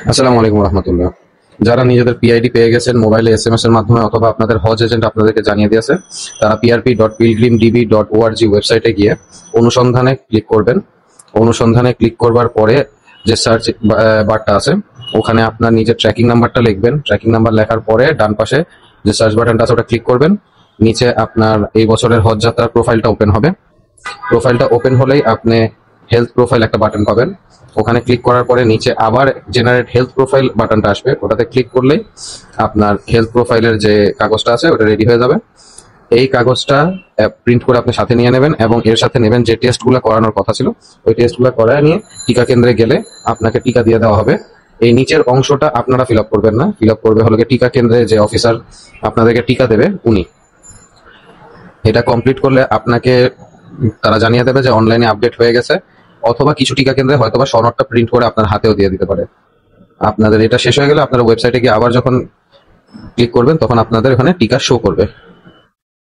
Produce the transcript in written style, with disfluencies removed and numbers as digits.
আসসালামু আলাইকুম রহমতুল্লাহ। যারা নিজেদের পিআইডি পেয়ে গেছেন মোবাইলে এসএমএস এর মাধ্যমে অথবা আপনাদের হজ এজেন্ট আপনাদেরকে জানিয়ে দিয়েছে, তারা prp.pilgrimdb.org ওয়েবসাইটে গিয়ে অনুসন্ধানে ক্লিক করবেন। অনুসন্ধানে ক্লিক করবার পরে যে সার্চ বারটা আছে ওখানে আপনার নিজের ট্র্যাকিং নাম্বারটা লিখবেন। ট্র্যাকিং নাম্বার লেখার পরে ডান পাশে যে সার্চ বাটনটা আছে ওটা ক্লিক করবেন। নিচে আপনার এই বছরের হজ যাত্রার প্রোফাইলটা ওপেন হবে। প্রোফাইলটা ওপেন হলেই আপনি হেলথ প্রোফাইল একটা বাটন পাবেন। ওখানে ক্লিক করার পরে নিচে আবার জেনারেট হেলথ প্রোফাইল বাটনটা আসবে, ওটাতে ক্লিক করলেই আপনার হেলথ প্রোফাইলের যে কাগজটা আছে ওটা রেডি হয়ে যাবে। এই কাগজটা প্রিন্ট করে আপনি সাথে নিয়ে নেবেন এবং এর সাথে নেবেন যে টেস্টগুলো করানোর কথা ছিল, ওই টেস্টগুলো করায় নিয়ে টিকা কেন্দ্রে গেলে আপনাকে টিকা দিয়ে দেওয়া হবে। এই নিচের অংশটা আপনারা ফিল আপ করবেন না, ফিল আপ করবে হলো টিকা কেন্দ্রে যে অফিসার আপনাদেরকে টিকা দেবে উনি। এটা কমপ্লিট করলে আপনাকে তারা জানিয়ে দেবে যে অনলাইনে আপডেট হয়ে গেছে, অথবা কিছু টিকা কেন্দ্রে হয়তোবা সনদটা প্রিন্ট করে আপনার হাতেও দিয়ে দিতে পারে। আপনাদের এটা শেষ হয়ে গেলে আপনারা ওয়েবসাইটে গিয়ে আবার যখন ক্লিক করবেন তখন আপনাদের ওখানে টিকা শো করবে।